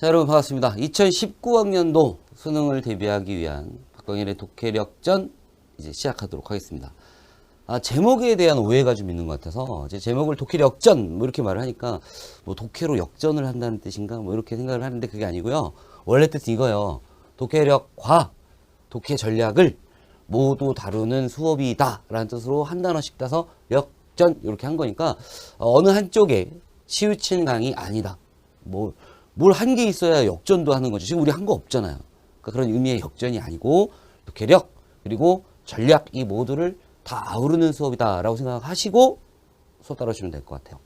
자, 여러분 반갑습니다. 2019학년도 수능을 대비하기 위한 박광일의 독해력전 이제 시작하도록 하겠습니다. 제목에 대한 오해가 좀 있는 것 같아서 이제 제목을 독해력전 뭐 이렇게 말을 하니까 뭐 독해로 역전을 한다는 뜻인가 뭐 이렇게 생각을 하는데 그게 아니고요. 원래 뜻은 이거예요. 독해력과 독해 전략을 모두 다루는 수업이다 라는 뜻으로 한 단어씩 따서 역전 이렇게 한 거니까 어느 한쪽에 치우친 강의 아니다. 뭘 한 게 있어야 역전도 하는 거죠. 지금 우리 한 거 없잖아요. 그러니까 그런 의미의 역전이 아니고 독해력 그리고 전략 이 모두를 다 아우르는 수업이다 라고 생각하시고 수업 따라주시면 될 것 같아요.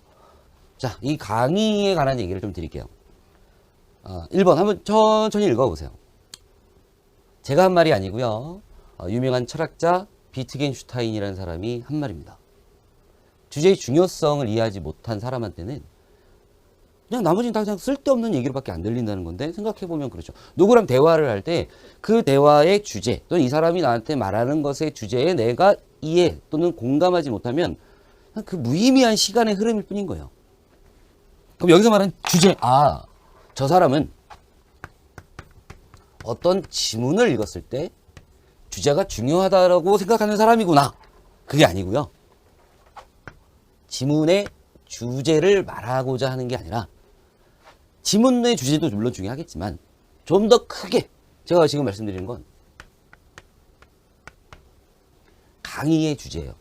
자, 이 강의에 관한 얘기를 좀 드릴게요. 1번 한번 천천히 읽어보세요. 제가 한 말이 아니고요. 유명한 철학자 비트겐슈타인이라는 사람이 한 말입니다. 주제의 중요성을 이해하지 못한 사람한테는 그냥 나머지는 다 그냥 쓸데없는 얘기로밖에 안 들린다는 건데 생각해보면 그렇죠. 누구랑 대화를 할 때 그 대화의 주제 또는 이 사람이 나한테 말하는 것의 주제에 내가 이해 또는 공감하지 못하면 그 무의미한 시간의 흐름일 뿐인 거예요. 그럼 여기서 말하는 주제, 저 사람은 어떤 지문을 읽었을 때 주제가 중요하다고 생각하는 사람이구나. 그게 아니고요. 지문의 주제를 말하고자 하는 게 아니라 지문 내 주제도 물론 중요하겠지만 좀 더 크게 제가 지금 말씀드리는 건 강의의 주제예요.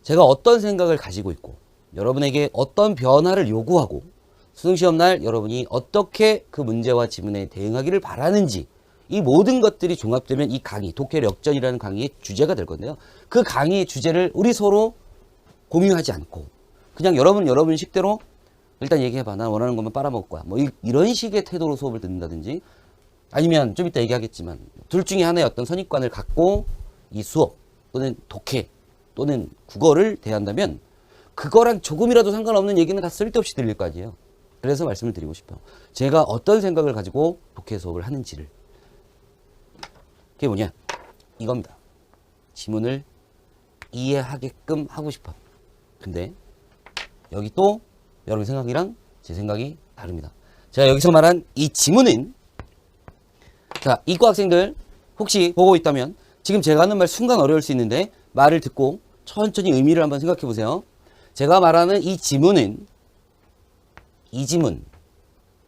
제가 어떤 생각을 가지고 있고 여러분에게 어떤 변화를 요구하고 수능시험날 여러분이 어떻게 그 문제와 지문에 대응하기를 바라는지 이 모든 것들이 종합되면 이 강의, 독해력전이라는 강의의 주제가 될 건데요. 그 강의의 주제를 우리 서로 공유하지 않고 그냥 여러분 식대로 일단 얘기해봐. 난 원하는 것만 빨아먹을 거야. 뭐 이런 식의 태도로 수업을 듣는다든지 아니면 좀 이따 얘기하겠지만 둘 중에 하나의 어떤 선입관을 갖고 이 수업 또는 독해 또는 국어를 대한다면 그거랑 조금이라도 상관없는 얘기는 다 쓸데없이 들릴 거 아니에요. 그래서 말씀을 드리고 싶어요. 제가 어떤 생각을 가지고 독해 수업을 하는지를. 그게 뭐냐? 이겁니다. 지문을 이해하게끔 하고 싶어. 근데 여기 또 여러분 생각이랑 제 생각이 다릅니다. 제가 여기서 말한 이 지문은 자, 이과 학생들 혹시 보고 있다면 지금 제가 하는 말 순간 어려울 수 있는데 말을 듣고 천천히 의미를 한번 생각해 보세요. 제가 말하는 이 지문은 이 지문,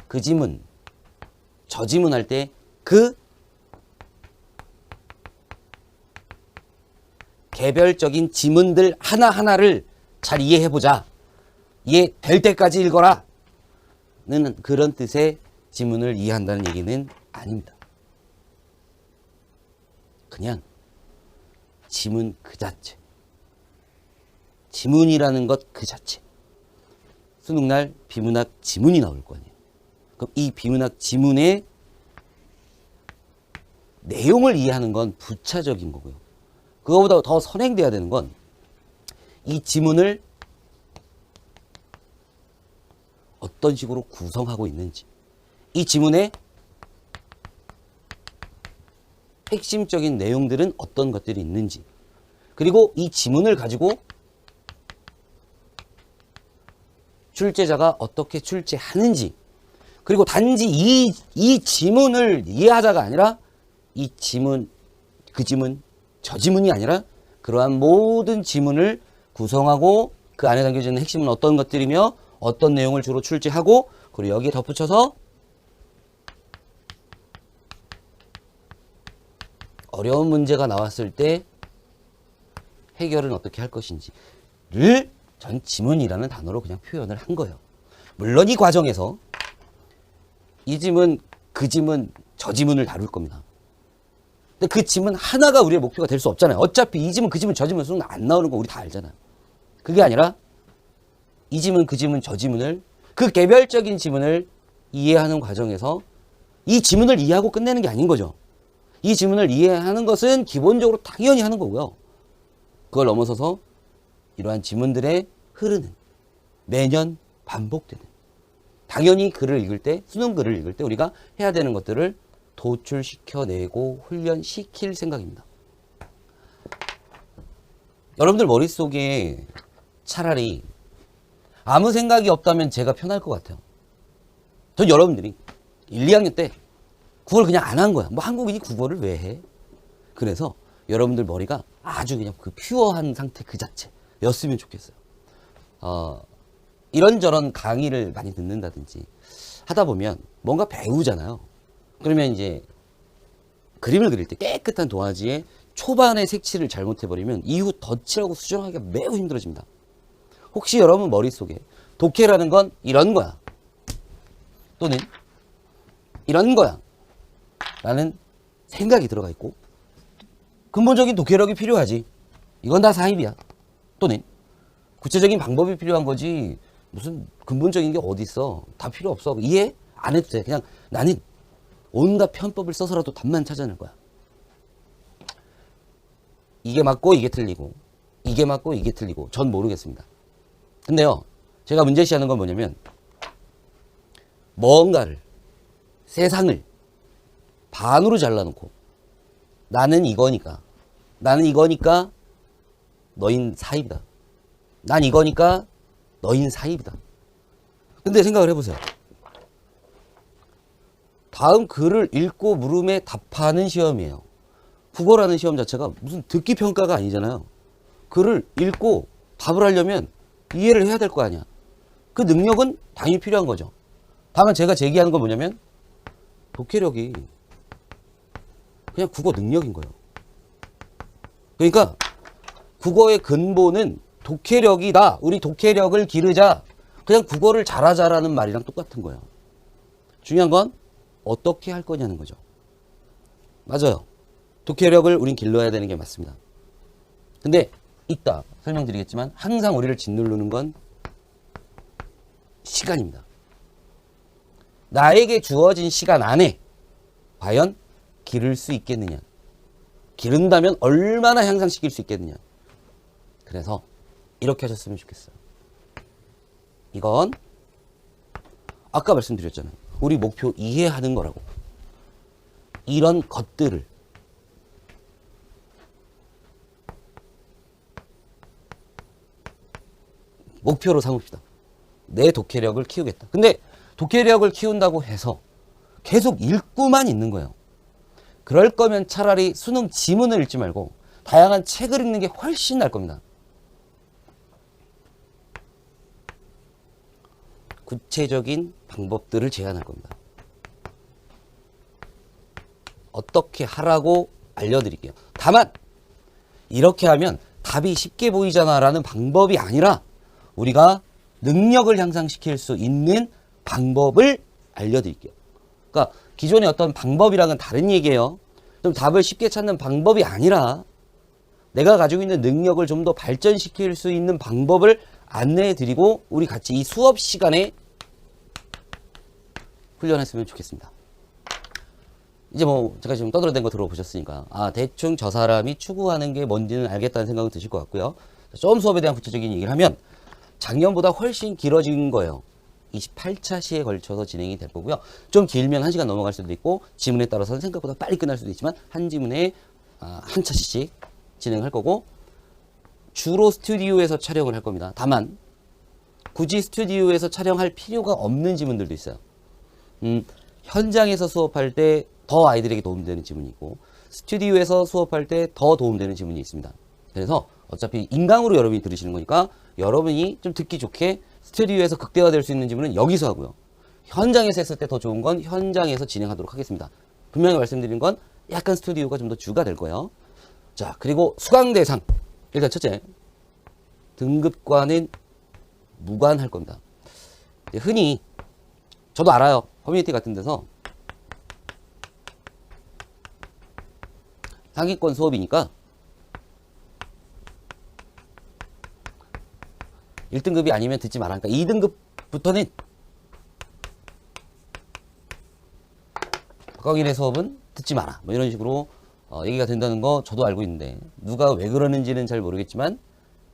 그 지문, 저 지문 할 때 그 개별적인 지문들 하나하나를 잘 이해해보자. 이해될 때까지 읽어라. 는 그런 뜻의 지문을 이해한다는 얘기는 아닙니다. 그냥 지문 그 자체. 지문이라는 것 그 자체. 수능날 비문학 지문이 나올 거 아니에요. 그럼 이 비문학 지문의 내용을 이해하는 건 부차적인 거고요. 그거보다 더 선행돼야 되는 건 이 지문을 어떤 식으로 구성하고 있는지, 이 지문의 핵심적인 내용들은 어떤 것들이 있는지, 그리고 이 지문을 가지고 출제자가 어떻게 출제하는지, 그리고 단지 이 지문을 이해하자가 아니라 이 지문, 그 지문, 저 지문이 아니라 그러한 모든 지문을 구성하고 그 안에 담겨져 있는 핵심은 어떤 것들이며 어떤 내용을 주로 출제하고 그리고 여기에 덧붙여서 어려운 문제가 나왔을 때 해결은 어떻게 할 것인지를 전 지문이라는 단어로 그냥 표현을 한 거예요. 물론 이 과정에서 이 지문, 그 지문, 저 지문을 다룰 겁니다. 근데 그 지문 하나가 우리의 목표가 될 수 없잖아요. 어차피 이 지문, 그 지문, 저 지문 수능 안 나오는 거 우리 다 알잖아요. 그게 아니라 이 지문, 그 지문, 저 지문을 그 개별적인 지문을 이해하는 과정에서 이 지문을 이해하고 끝내는 게 아닌 거죠. 이 지문을 이해하는 것은 기본적으로 당연히 하는 거고요. 그걸 넘어서서 이러한 지문들의 흐르는 매년 반복되는 당연히 글을 읽을 때 수능 글을 읽을 때 우리가 해야 되는 것들을 도출시켜내고 훈련시킬 생각입니다. 여러분들 머릿속에 차라리 아무 생각이 없다면 제가 편할 것 같아요. 전 여러분들이 1, 2학년 때 국어를 그냥 안 한 거야. 뭐 한국인이 국어를 왜 해? 그래서 여러분들 머리가 아주 그냥 그 퓨어한 상태 그 자체였으면 좋겠어요. 이런저런 강의를 많이 듣는다든지 하다 보면 뭔가 배우잖아요. 그러면 이제 그림을 그릴 때 깨끗한 도화지에 초반에 색칠을 잘못해버리면 이후 덧칠하고 수정하기가 매우 힘들어집니다. 혹시 여러분 머릿속에 독해라는 건 이런 거야 또는 이런 거야 라는 생각이 들어가 있고 근본적인 독해력이 필요하지, 이건 다 사입이야, 또는 구체적인 방법이 필요한 거지 무슨 근본적인 게 어디 있어, 다 필요 없어, 이해 안 해도 돼, 그냥 나는 온갖 편법을 써서라도 답만 찾아낼 거야. 이게 맞고 이게 틀리고 이게 맞고 이게 틀리고 전 모르겠습니다. 근데요, 제가 문제시하는 건 뭐냐면 뭔가를, 세상을 반으로 잘라놓고 나는 이거니까 너흰 사입이다, 난 이거니까 너흰 사입이다. 근데 생각을 해보세요. 다음 글을 읽고 물음에 답하는 시험이에요. 국어라는 시험 자체가 무슨 듣기 평가가 아니잖아요. 글을 읽고 답을 하려면 이해를 해야 될 거 아니야. 그 능력은 당연히 필요한 거죠. 다만 제가 제기하는 건 뭐냐면 독해력이 그냥 국어 능력인 거예요. 그러니까 국어의 근본은 독해력이다. 우리 독해력을 기르자. 그냥 국어를 잘하자라는 말이랑 똑같은 거예요. 중요한 건 어떻게 할 거냐는 거죠. 맞아요. 독해력을 우린 길러야 되는 게 맞습니다. 근데 이따 설명드리겠지만 항상 우리를 짓누르는 건 시간입니다. 나에게 주어진 시간 안에 과연 기를 수 있겠느냐, 기른다면 얼마나 향상시킬 수 있겠느냐. 그래서 이렇게 하셨으면 좋겠어요. 이건 아까 말씀드렸잖아요. 우리 목표 이해하는 거라고. 이런 것들을 목표로 삼읍시다. 내 독해력을 키우겠다. 근데 독해력을 키운다고 해서 계속 읽고만 있는 거예요. 그럴 거면 차라리 수능 지문을 읽지 말고 다양한 책을 읽는 게 훨씬 나을 겁니다. 구체적인 방법들을 제안할 겁니다. 어떻게 하라고 알려드릴게요. 다만 이렇게 하면 답이 쉽게 보이잖아 라는 방법이 아니라 우리가 능력을 향상시킬 수 있는 방법을 알려드릴게요. 그러니까 기존의 어떤 방법이랑은 다른 얘기예요. 좀 답을 쉽게 찾는 방법이 아니라 내가 가지고 있는 능력을 좀 더 발전시킬 수 있는 방법을 안내해드리고 우리 같이 이 수업 시간에 훈련했으면 좋겠습니다. 이제 뭐 제가 지금 떠들어댄 거 들어보셨으니까 대충 저 사람이 추구하는 게 뭔지는 알겠다는 생각은 드실 것 같고요. 좀 수업에 대한 구체적인 얘기를 하면 작년보다 훨씬 길어진 거예요. 28차 시에 걸쳐서 진행이 될 거고요. 좀 길면 1시간 넘어갈 수도 있고 지문에 따라서는 생각보다 빨리 끝날 수도 있지만 한 지문에 한 차씩 진행할 거고 주로 스튜디오에서 촬영을 할 겁니다. 다만 굳이 스튜디오에서 촬영할 필요가 없는 지문들도 있어요. 현장에서 수업할 때 더 아이들에게 도움되는 지문이 있고 스튜디오에서 수업할 때 더 도움되는 지문이 있습니다. 그래서 어차피 인강으로 여러분이 들으시는 거니까 여러분이 좀 듣기 좋게 스튜디오에서 극대화될 수 있는 지문은 여기서 하고요. 현장에서 했을 때 더 좋은 건 현장에서 진행하도록 하겠습니다. 분명히 말씀드린 건 약간 스튜디오가 좀 더 주가 될 거예요. 자, 그리고 수강 대상. 일단 첫째, 등급과는 무관할 겁니다. 흔히 저도 알아요. 커뮤니티 같은 데서 상위권 수업이니까 1등급이 아니면 듣지 마라. 그러니까 2등급부터는 박광일의 수업은 듣지 마라. 뭐 이런 식으로 얘기가 된다는 거 저도 알고 있는데 누가 왜 그러는지는 잘 모르겠지만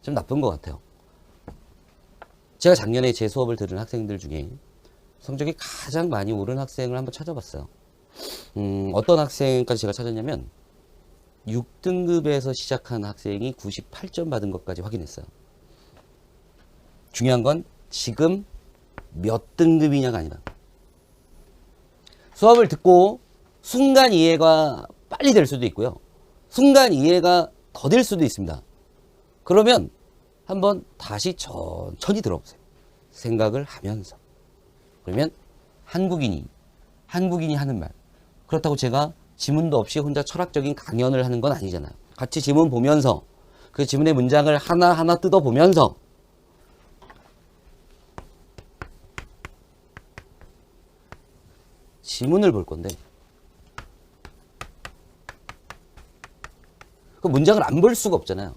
좀 나쁜 것 같아요. 제가 작년에 제 수업을 들은 학생들 중에 성적이 가장 많이 오른 학생을 한번 찾아봤어요. 어떤 학생까지 제가 찾았냐면 6등급에서 시작한 학생이 98점 받은 것까지 확인했어요. 중요한 건 지금 몇 등급이냐가 아니라 수업을 듣고 순간 이해가 빨리 될 수도 있고요. 순간 이해가 더딜 수도 있습니다. 그러면 한번 다시 천천히 들어보세요. 생각을 하면서. 그러면 한국인이 하는 말. 그렇다고 제가 지문도 없이 혼자 철학적인 강연을 하는 건 아니잖아요. 같이 지문 보면서 그 지문의 문장을 하나하나 뜯어보면서 지문을 볼 건데 그 문장을 안 볼 수가 없잖아요.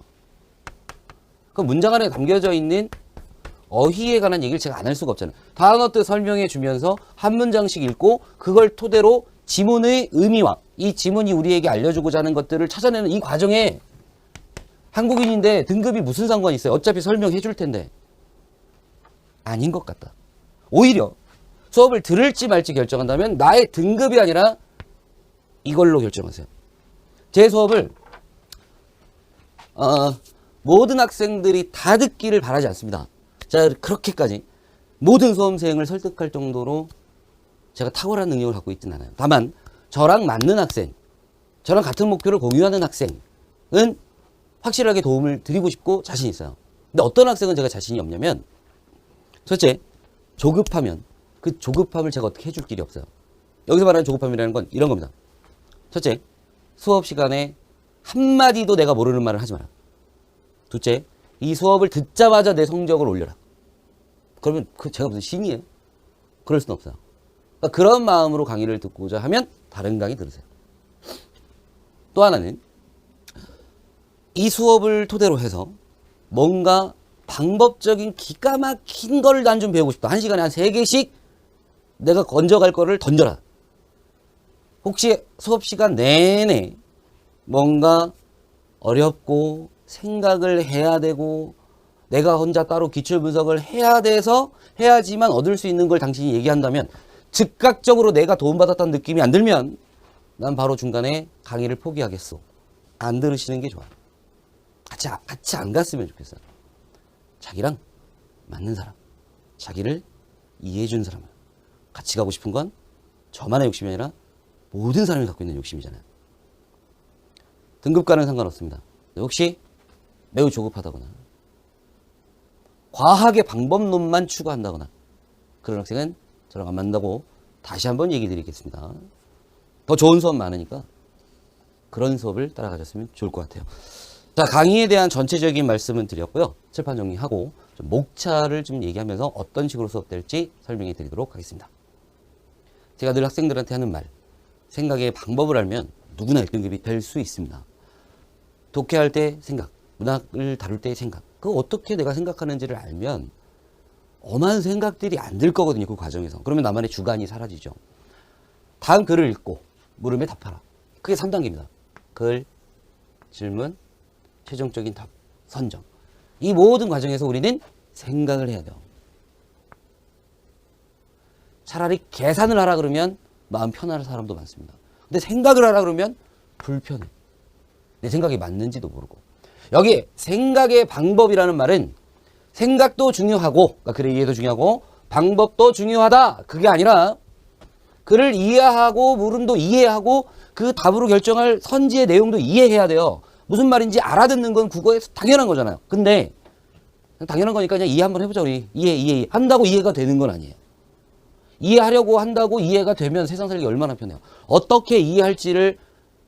그 문장 안에 담겨져 있는 어휘에 관한 얘기를 제가 안 할 수가 없잖아요. 단어 뜻 설명해 주면서 한 문장씩 읽고 그걸 토대로 지문의 의미와 이 지문이 우리에게 알려주고자 하는 것들을 찾아내는 이 과정에 한국인인데 등급이 무슨 상관이 있어요? 어차피 설명해 줄 텐데. 아닌 것 같다. 오히려 수업을 들을지 말지 결정한다면 나의 등급이 아니라 이걸로 결정하세요. 제 수업을 모든 학생들이 다 듣기를 바라지 않습니다. 제가 그렇게까지 모든 수험생을 설득할 정도로 제가 탁월한 능력을 갖고 있지는 않아요. 다만 저랑 맞는 학생, 저랑 같은 목표를 공유하는 학생은 확실하게 도움을 드리고 싶고 자신 있어요. 근데 어떤 학생은 제가 자신이 없냐면 첫째, 조급하면 그 조급함을 제가 어떻게 해줄 길이 없어요. 여기서 말하는 조급함이라는 건 이런 겁니다. 첫째, 수업 시간에 한마디도 내가 모르는 말을 하지 마라. 둘째, 이 수업을 듣자마자 내 성적을 올려라. 그러면 제가 무슨 신이에요? 그럴 수는 없어요. 그러니까 그런 마음으로 강의를 듣고자 하면 다른 강의 들으세요. 또 하나는 이 수업을 토대로 해서 뭔가 방법적인 기가 막힌 걸 난 좀 배우고 싶다. 한 시간에 한 3개씩 내가 건져갈 거를 던져라. 혹시 수업 시간 내내 뭔가 어렵고 생각을 해야 되고 내가 혼자 따로 기출 분석을 해야 돼서 해야지만 얻을 수 있는 걸 당신이 얘기한다면 즉각적으로 내가 도움받았다는 느낌이 안 들면 난 바로 중간에 강의를 포기하겠어. 안 들으시는 게 좋아요. 같이 안 갔으면 좋겠어요. 자기랑 맞는 사람, 자기를 이해해 주는 사람, 같이 가고 싶은 건 저만의 욕심이 아니라 모든 사람이 갖고 있는 욕심이잖아요. 등급과는 상관없습니다. 혹시 매우 조급하다거나 과하게 방법론만 추구한다거나 그런 학생은 저랑 안 맞는다고 다시 한번 얘기 드리겠습니다. 더 좋은 수업 많으니까 그런 수업을 따라가셨으면 좋을 것 같아요. 자, 강의에 대한 전체적인 말씀은 드렸고요. 칠판 정리하고 좀 목차를 좀 얘기하면서 어떤 식으로 수업될지 설명해 드리도록 하겠습니다. 제가 늘 학생들한테 하는 말, 생각의 방법을 알면 누구나 1등급이 될 수 있습니다. 독해할 때 생각, 문학을 다룰 때 생각, 그거 어떻게 내가 생각하는지를 알면 엄한 생각들이 안 들 거거든요. 그 과정에서. 그러면 나만의 주관이 사라지죠. 다음 글을 읽고 물음에 답하라. 그게 3단계입니다. 글, 질문, 최종적인 답, 선정. 이 모든 과정에서 우리는 생각을 해야 돼요. 차라리 계산을 하라 그러면 마음 편할 사람도 많습니다. 근데 생각을 하라 그러면 불편해. 내 생각이 맞는지도 모르고. 여기 생각의 방법이라는 말은 생각도 중요하고, 그러니까 글의 이해도 중요하고 방법도 중요하다. 그게 아니라 글을 이해하고 물음도 이해하고 그 답으로 결정할 선지의 내용도 이해해야 돼요. 무슨 말인지 알아듣는 건 국어에서 당연한 거잖아요. 근데 당연한 거니까 그냥 이해 한번 해보자. 우리 이해 한다고 이해가 되는 건 아니에요. 이해하려고 한다고 이해가 되면 세상 살기 얼마나 편해요. 어떻게 이해할지를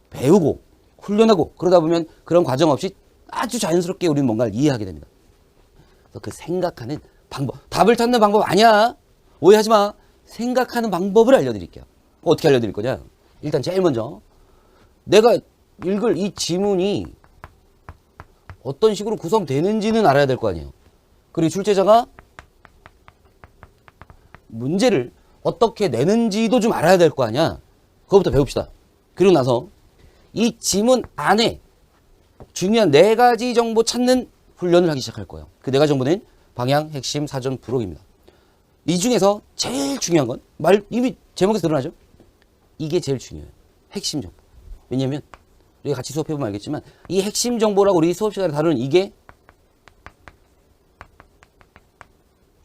배우고 훈련하고 그러다 보면 그런 과정 없이 아주 자연스럽게 우리는 뭔가를 이해하게 됩니다. 그래서 그 생각하는 방법, 답을 찾는 방법 아니야. 오해하지 마. 생각하는 방법을 알려드릴게요. 어떻게 알려드릴 거냐. 일단 제일 먼저 내가 읽을 이 지문이 어떤 식으로 구성되는지는 알아야 될 거 아니에요. 그리고 출제자가 문제를 어떻게 내는지도 좀 알아야 될 거 아니야. 그거부터 배웁시다. 그리고 나서 이 지문 안에 중요한 4가지 정보 찾는 훈련을 하기 시작할 거예요. 그 4가지 정보는 방향, 핵심, 사전, 부록입니다. 이 중에서 제일 중요한 건 이미 제목에서 드러나죠. 이게 제일 중요해요. 핵심 정보. 왜냐면 우리가 같이 수업해보면 알겠지만 이 핵심 정보라고 우리 수업 시간에 다루는 이게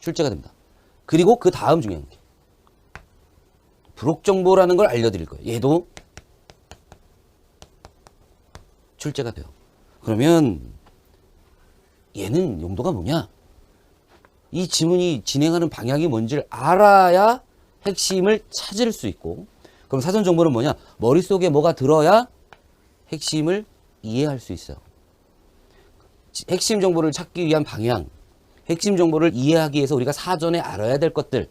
출제가 됩니다. 그리고 그 다음 중요한 게 부록 정보라는 걸 알려드릴 거예요. 얘도 출제가 돼요. 그러면 얘는 용도가 뭐냐? 이 지문이 진행하는 방향이 뭔지를 알아야 핵심을 찾을 수 있고, 그럼 사전 정보는 뭐냐? 머릿속에 뭐가 들어야 핵심을 이해할 수 있어요. 핵심 정보를 찾기 위한 방향, 핵심 정보를 이해하기 위해서 우리가 사전에 알아야 될 것들,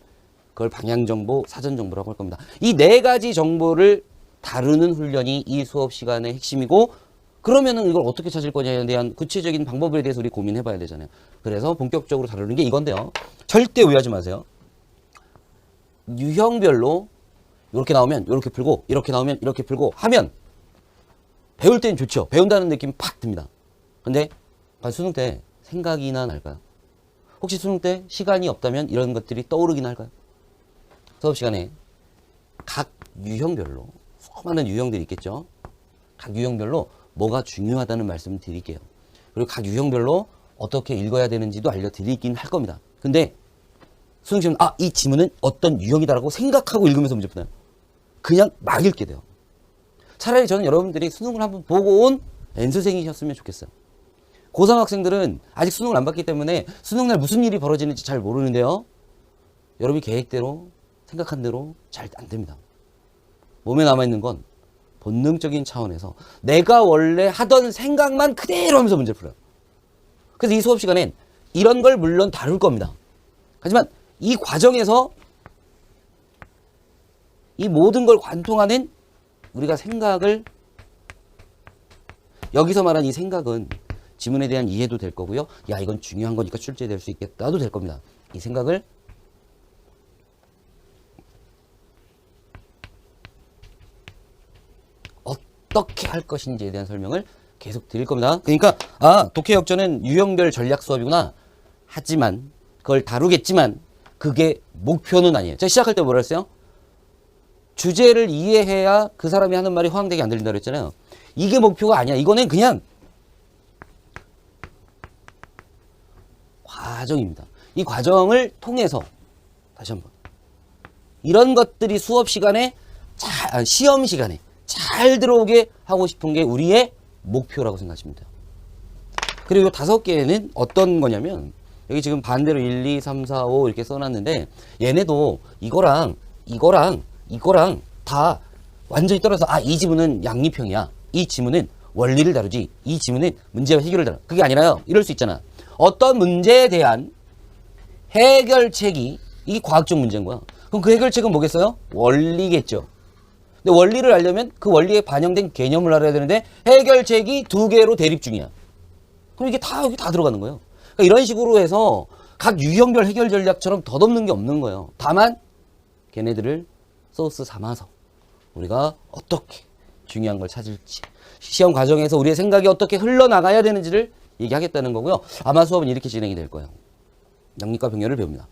그걸 방향 정보, 사전 정보라고 할 겁니다. 이 네 가지 정보를 다루는 훈련이 이 수업 시간의 핵심이고, 그러면은 이걸 어떻게 찾을 거냐에 대한 구체적인 방법에 대해서 우리 고민해 봐야 되잖아요. 그래서 본격적으로 다루는 게 이건데요. 절대 오해하지 마세요. 유형별로 이렇게 나오면 이렇게 풀고, 이렇게 나오면 이렇게 풀고 하면 배울 때는 좋죠. 배운다는 느낌이 팍 듭니다. 근데 수능 때 생각이나 날까요? 혹시 수능 때 시간이 없다면 이런 것들이 떠오르긴 할까요? 수업 시간에 각 유형별로 수많은 유형들이 있겠죠. 각 유형별로 뭐가 중요하다는 말씀을 드릴게요. 그리고 각 유형별로 어떻게 읽어야 되는지도 알려드리긴 할 겁니다. 근데 수능 시험 이 지문은 어떤 유형이다라고 생각하고 읽으면서 문제 푸나요? 그냥 막 읽게 돼요. 차라리 저는 여러분들이 수능을 한번 보고 온 N수생이셨으면 좋겠어요. 고3 학생들은 아직 수능을 안 봤기 때문에 수능날 무슨 일이 벌어지는지 잘 모르는데요. 여러분이 계획대로 생각한 대로 잘 안 됩니다. 몸에 남아있는 건 본능적인 차원에서 내가 원래 하던 생각만 그대로 하면서 문제를 풀어요. 그래서 이 수업 시간엔 이런 걸 물론 다룰 겁니다. 하지만 이 과정에서 이 모든 걸 관통하는 우리가 생각을, 여기서 말한 이 생각은 지문에 대한 이해도 될 거고요. 야, 이건 중요한 거니까 출제될 수 있겠다도 될 겁니다. 이 생각을 어떻게 할 것인지에 대한 설명을 계속 드릴 겁니다. 그러니까 독해역전은 유형별 전략 수업이구나. 하지만 그걸 다루겠지만 그게 목표는 아니에요. 제가 시작할 때 뭐라 했어요? 주제를 이해해야 그 사람이 하는 말이 허황되게 안 들린다고 했잖아요. 이게 목표가 아니야. 이거는 그냥 과정입니다. 이 과정을 통해서 다시 한번 이런 것들이 수업 시간에 시험 시간에 잘 들어오게 하고 싶은 게 우리의 목표라고 생각하시면 돼요. 그리고 5개는 어떤 거냐면 여기 지금 반대로 1, 2, 3, 4, 5 이렇게 써놨는데 얘네도 이거랑 다 완전히 떨어져. 이 지문은 양립형이야. 이 지문은 원리를 다루지. 이 지문은 문제와 해결을 다루. 그게 아니라요. 이럴 수 있잖아. 어떤 문제에 대한 해결책이 이 과학적 문제인 거야. 그럼 그 해결책은 뭐겠어요? 원리겠죠. 근데 원리를 알려면 그 원리에 반영된 개념을 알아야 되는데 해결책이 2개로 대립 중이야. 그럼 이게 다 여기 다 들어가는 거예요. 그러니까 이런 식으로 해서 각 유형별 해결 전략처럼 덧없는 게 없는 거예요. 다만 걔네들을 소스 삼아서 우리가 어떻게 중요한 걸 찾을지, 시험 과정에서 우리의 생각이 어떻게 흘러나가야 되는지를 얘기하겠다는 거고요. 아마 수업은 이렇게 진행이 될 거예요. 양립과 병렬을 배웁니다.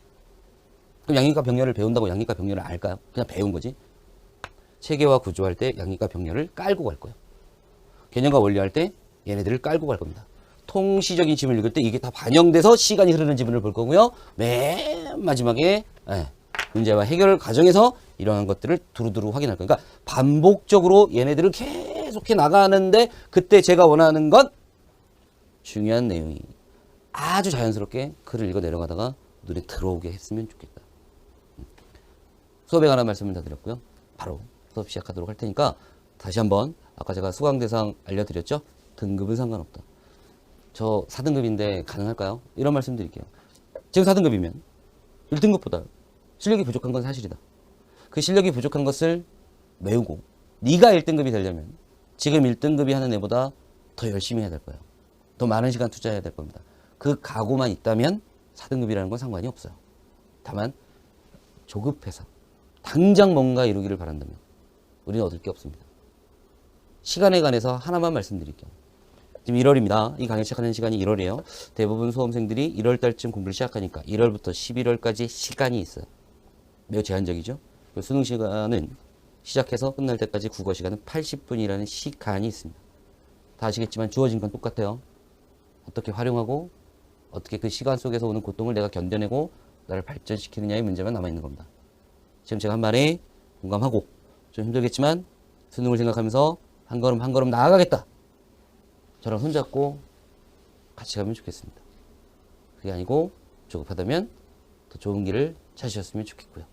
그럼 양립과 병렬을 배운다고 양립과 병렬을 알까요? 그냥 배운 거지. 체계와 구조할 때 양립과 병렬을 깔고 갈 거예요. 개념과 원리할 때 얘네들을 깔고 갈 겁니다. 통시적인 지문을 읽을 때 이게 다 반영돼서 시간이 흐르는 지문을 볼 거고요. 맨 마지막에 문제와 해결 과정에서 이러한 것들을 두루두루 확인할 거예요. 그러니까 반복적으로 얘네들을 계속해 나가는데 그때 제가 원하는 건 중요한 내용이 아주 자연스럽게 글을 읽어 내려가다가 눈에 들어오게 했으면 좋겠다. 수업에 관한 말씀을 다 드렸고요. 바로 수업 시작하도록 할 테니까 다시 한번 아까 제가 수강 대상 알려드렸죠? 등급은 상관없다. 저 4등급인데 가능할까요? 이런 말씀 드릴게요. 지금 4등급이면 1등급보다 실력이 부족한 건 사실이다. 그 실력이 부족한 것을 메우고 네가 1등급이 되려면 지금 1등급이 하는 애보다 더 열심히 해야 될 거예요. 더 많은 시간 투자해야 될 겁니다. 그 각오만 있다면 4등급이라는 건 상관이 없어요. 다만 조급해서 당장 뭔가 이루기를 바란다면 우리는 얻을 게 없습니다. 시간에 관해서 하나만 말씀드릴게요. 지금 1월입니다. 이 강의 시작하는 시간이 1월이에요. 대부분 수험생들이 1월 달쯤 공부를 시작하니까 1월부터 11월까지 시간이 있어요. 매우 제한적이죠. 수능 시간은 시작해서 끝날 때까지 국어 시간은 80분이라는 시간이 있습니다. 다 아시겠지만 주어진 건 똑같아요. 어떻게 활용하고 어떻게 그 시간 속에서 오는 고통을 내가 견뎌내고 나를 발전시키느냐의 문제만 남아있는 겁니다. 지금 제가 한 말에 공감하고 좀 힘들겠지만 수능을 생각하면서 한 걸음 한 걸음 나아가겠다. 저랑 손잡고 같이 가면 좋겠습니다. 그게 아니고 조급하다면 더 좋은 길을 찾으셨으면 좋겠고요.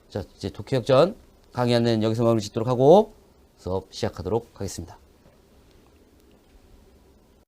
자, 이제 독해역전 강의 안내는 여기서 마무리 짓도록 하고 수업 시작하도록 하겠습니다.